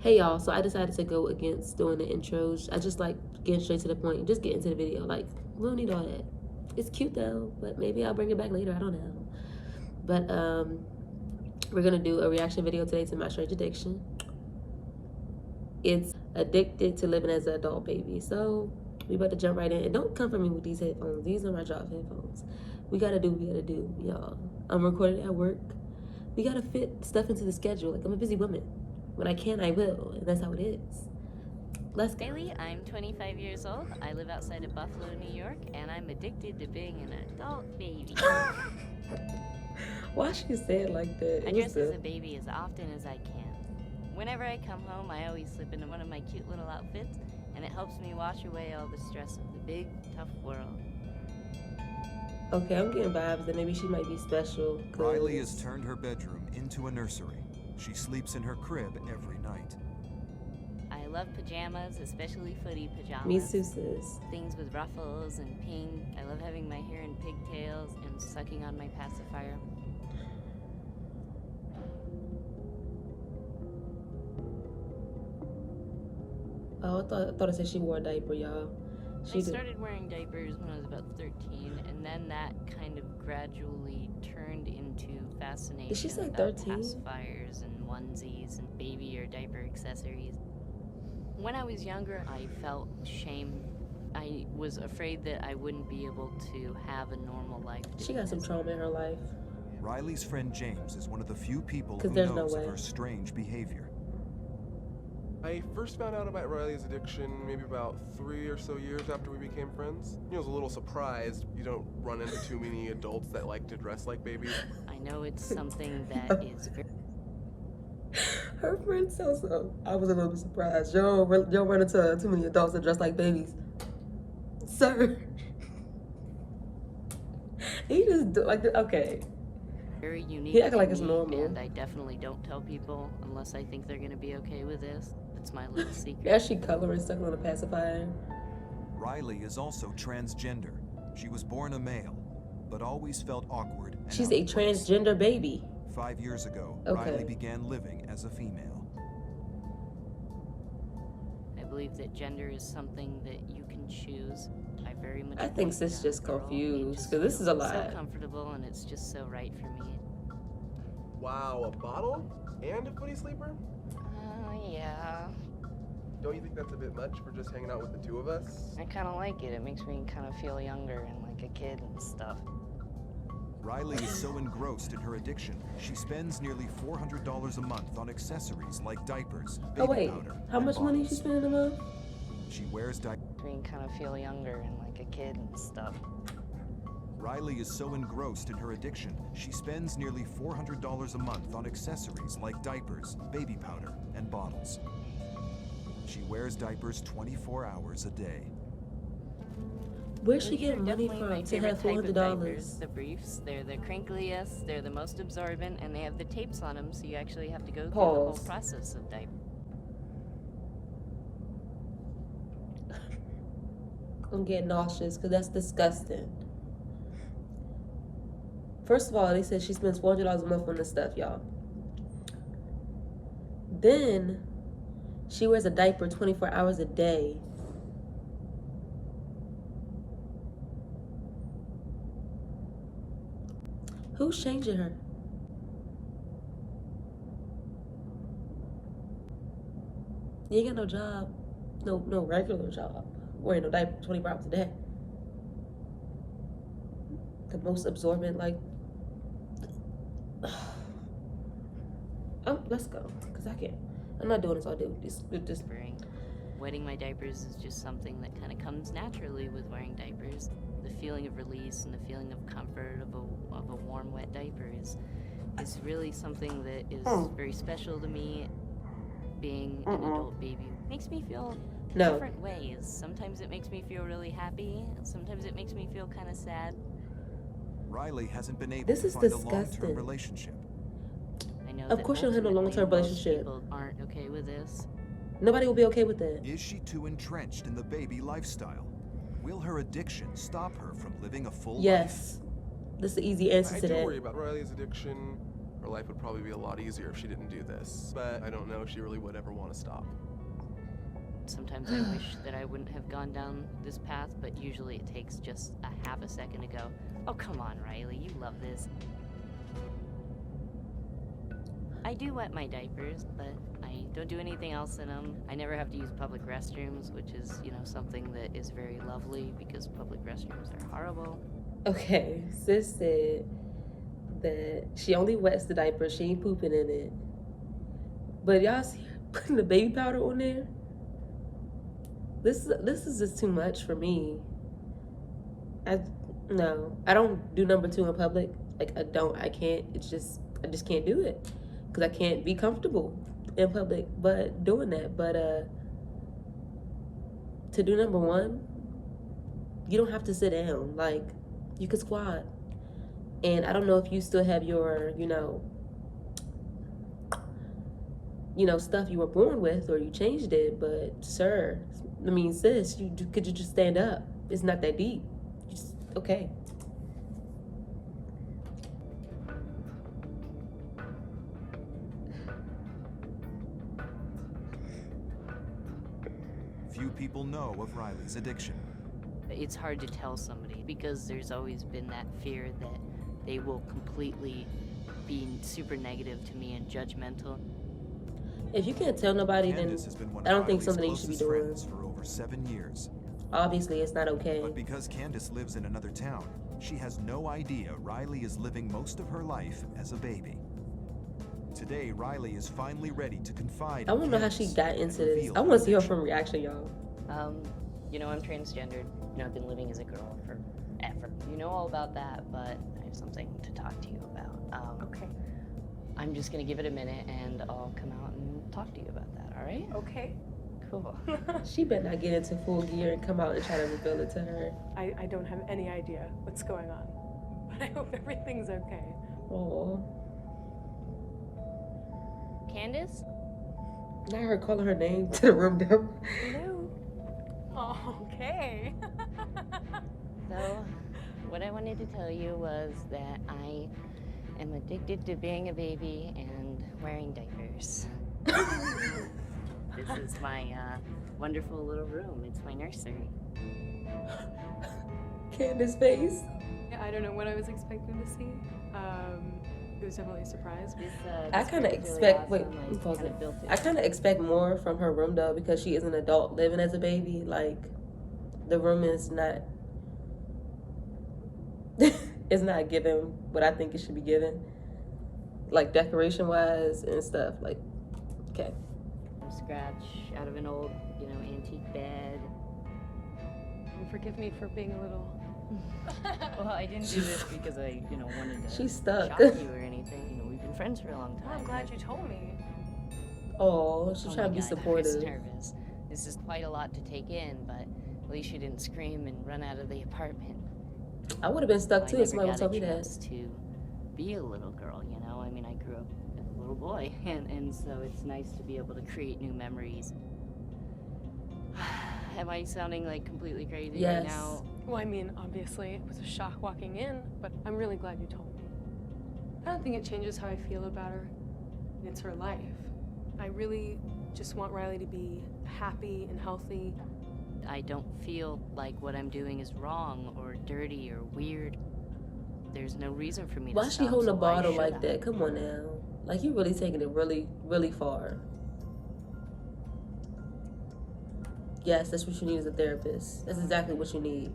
Hey y'all, so I decided to go against doing the intros. I just like getting straight to the point and just get into the video. Like, we don't need all that. It's cute though, but maybe I'll bring it back later. I don't know. But we're gonna do a reaction video today to my strange addiction. It's addicted to living as an adult baby. So we about to jump right in. And don't come for me with these headphones. These are my job headphones. We gotta do what we gotta do, y'all. I'm recording at work. We gotta fit stuff into the schedule. Like, I'm a busy woman. When I can, I will, and that's how it is. Let's go. Bailey, I'm 25 years old. I live outside of Buffalo, New York, and I'm addicted to being an adult baby. Why she say it like that? I dress as a baby as often as I can. Whenever I come home, I always slip into one of my cute little outfits, and it helps me wash away all the stress of the big, tough world. Okay, I'm getting vibes that maybe she might be special. Riley has turned her bedroom into a nursery. She sleeps in her crib every night. I love pajamas, especially footy pajamas. Me too, sis. Things with ruffles and pink. I love having my hair in pigtails and sucking on my pacifier. Oh, I thought it said she wore a diaper, y'all. I started wearing diapers when I was about 13, and then that kind of gradually turned into fascination. Did she say about 13? pacifiers and onesies and baby or diaper accessories. When I was younger, I felt shame. I was afraid that I wouldn't be able to have a normal life. She got some trauma in her life. Riley's friend James is one of the few people who knows of her strange behavior. I first found out about Riley's addiction maybe about 3 or so years after we became friends. I was a little surprised. You don't run into too many adults that like to dress like babies. I know it's something that is very... Her friend said so. I was a little bit surprised. Y'all run into too many adults that dress like babies. Sir. He just do like, okay. Very unique. He acting like it's normal. And I definitely don't tell people unless I think they're gonna be okay with this. It's my little secret. As she coloring stuck on a pacifier. Riley is also transgender. She was born a male, but always felt awkward. She's a transgender baby. 5 years ago, Riley began living as a female. I believe that gender is something that you can choose. I think sis just confused, because this is a lot. So comfortable, and it's just so right for me. Wow, a bottle? And a footy sleeper? Yeah. Don't you think that's a bit much for just hanging out with the two of us? I kind of like it. It makes me kind of feel younger and like a kid and stuff. Riley is so engrossed in her addiction, she spends nearly $400 a month on accessories like diapers, baby powder, how much money is she spending a month? She wears diapers. Me kind of feel younger and like a kid and stuff. Riley is so engrossed in her addiction, she spends nearly $400 a month on accessories like diapers, baby powder, and bottles. She wears diapers 24 hours a day. Where's she getting money from to have $400? The briefs, they're the crinkliest, they're the most absorbent, and they have the tapes on them, so you actually have to go through the whole process of diaper. I'm getting nauseous because that's disgusting. First of all, they said she spends $400 a month on this stuff, y'all. Then she wears a diaper 24 hours a day. Who's changing her? You ain't got no job, no regular job. Wearing no diaper 24 hours a day. The most absorbent, like. Let's go, cause I can't. I'm not doing this all day with this. Wetting my diapers is just something that kind of comes naturally with wearing diapers. The feeling of release and the feeling of comfort of a warm, wet diaper is really something that is very special to me. Being an adult baby makes me feel different ways. Sometimes it makes me feel really happy, and sometimes it makes me feel kind of sad. Riley hasn't been able to find a long-term relationship. I know of course, she'll have a long-term relationship. People aren't okay with this. Nobody will be okay with that. Is she too entrenched in the baby lifestyle? Will her addiction stop her from living a full life? Yes. This is the easy answer to that. I do worry about Riley's addiction. Her life would probably be a lot easier if she didn't do this, but I don't know if she really would ever want to stop. Sometimes I wish that I wouldn't have gone down this path, but usually it takes just a half a second to go, oh, come on, Riley, you love this. I do wet my diapers, but I don't do anything else in them. I never have to use public restrooms, which is, something that is very lovely because public restrooms are horrible. Okay, sis said that she only wets the diaper, she ain't pooping in it. But y'all see her putting the baby powder on there? This is just too much for me. I don't do number 2 in public. Like I just can't do it. Because I can't be comfortable in public but doing that. But to do number 1, you don't have to sit down. Like you could squat. And I don't know if you still have your, stuff you were born with or you changed it, but sis, could you just stand up? It's not that deep. Okay. Few people know of Riley's addiction. It's hard to tell somebody because there's always been that fear that they will completely be super negative to me and judgmental. If you can't tell nobody, Candace then has been one I don't of think Riley's something you should be closest doing. friends for over 7 years. Obviously, it's not okay. But because Candace lives in another town, she has no idea Riley is living most of her life as a baby. Today, Riley is finally ready to confide. I want to know how she got into this. I want to see her from reaction, y'all. I'm transgendered. I've been living as a girl forever. You know all about that, but I have something to talk to you about. Okay. I'm just gonna give it a minute and I'll come out and talk to you about that, all right? Okay. Cool. She better not get into full gear and come out and try to reveal it to her. I don't have any idea what's going on, but I hope everything's okay. Oh, Candace? not her calling her name to the room down. Hello. Oh, okay. So, what I wanted to tell you was that I am addicted to being a baby and wearing diapers. This is my wonderful little room. It's my nursery. Candace face. I don't know what I was expecting to see. It was definitely a surprise. I kind of expect. Wait, let me pause it. I kind of expect more from her room though, because she is an adult living as a baby. Like, the room is not. It's not given what I think it should be given, like decoration wise and stuff. Like, okay. From scratch, out of an old, antique bed. And forgive me for being a little. Well, I didn't do this because I, wanted to She's stuck. shock you or anything. We've been friends for a long time. I'm glad you told me. Oh, she's Oh trying to my be God, supportive. I'm nervous. This is quite a lot to take in, but at least you didn't scream and run out of the apartment. I would have been stuck too I if somebody never would got told me a that. chance to be a little girl, I grew up as a little boy, and so it's nice to be able to create new memories. Am I sounding like completely crazy Yes. right now? Well, I mean, obviously, it was a shock walking in, but I'm really glad you told me. I don't think it changes how I feel about her. It's her life. I really just want Riley to be happy and healthy. I don't feel like what I'm doing is wrong or dirty or weird. There's no reason for me to Why is she stop, holding a so why bottle should like I? that? Come on now. Like, you really taking it really, really far. Yes, that's what you need as a therapist. That's exactly what you need.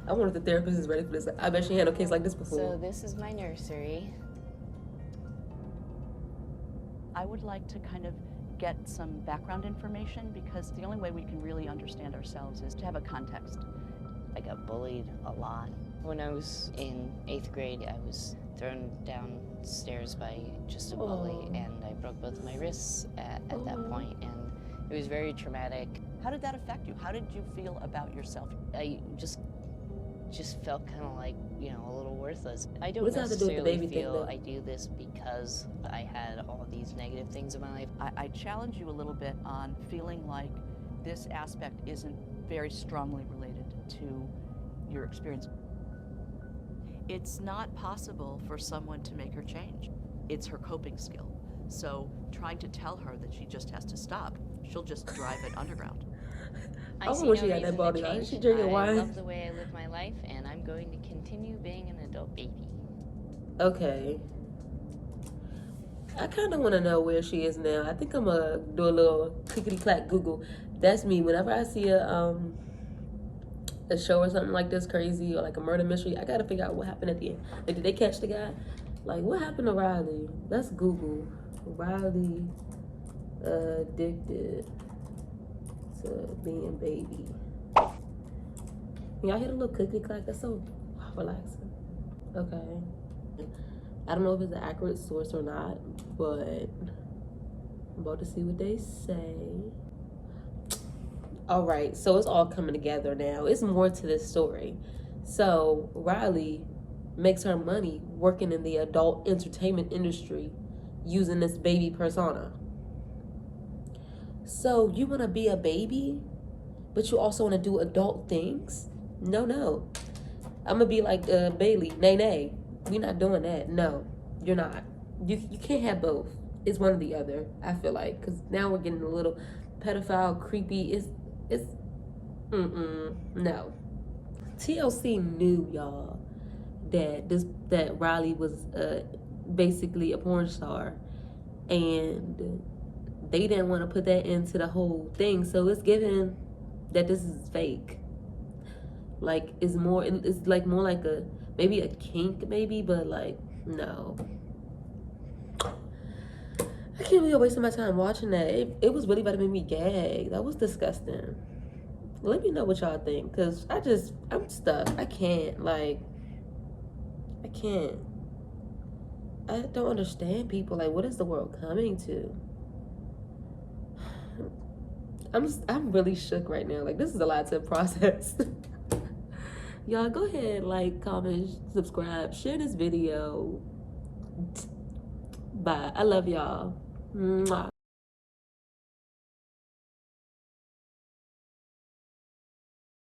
I wonder if the therapist is ready for this. I bet she handled kids like this So before. this is my nursery. I would like to kind of get some background information because the only way we can really understand ourselves is to have a context. I got bullied a lot. When I was in 8th grade, I was thrown downstairs by just a bully, Oh. and I broke both of my wrists at that point, and it was very traumatic. How did that affect you? How did you feel about yourself? I just felt kind of like, a little worthless. I don't What does that have to do with the necessarily baby thing, feel though? I do this because I had all these negative things in my life. I challenge you a little bit on feeling like this aspect isn't very strongly related to your experience. It's not possible for someone to make her change. It's her coping skill. So trying to tell her that she just has to stop, she'll just drive it underground. I Oh, see when no she got that reason to body, change. she drinking I wine. love the way I live my life, and I'm going to continue being an adult baby. Okay. I kind of want to know where she is now. I think I'm gonna do a little clickety clack Google. That's me. Whenever I see a show or something like this crazy or like a murder mystery, I gotta figure out what happened at the end. Like, did they catch the guy? Like, what happened to Riley? Let's Google Riley addicted to being baby. Y'all hear the little clickety clack? That's so relaxing. Okay. I don't know if it's an accurate source or not, but I'm about to see what they say. All right, so it's all coming together now. It's more to this story. So Riley makes her money working in the adult entertainment industry using this baby persona. So you want to be a baby, but you also want to do adult things? No. I'm going to be like Bailey, nay. We're not doing that. No, you're not. You can't have both. It's one or the other, I feel like. Because now we're getting a little pedophile, creepy. It's no. TLC knew, y'all, that Riley was basically a porn star. And they didn't want to put that into the whole thing. So it's given that this is fake. Like, it's like more like maybe a kink, maybe, but like, no. I can't believe I'm wasting my time watching that. It was really about to make me gag. That was disgusting. Let me know what y'all think, because I'm stuck. I can't. I don't understand people. Like, what is the world coming to? I'm really shook right now. Like, this is a lot to process. Y'all go ahead, like, comment, subscribe, share this video. Bye. I love y'all. Mwah.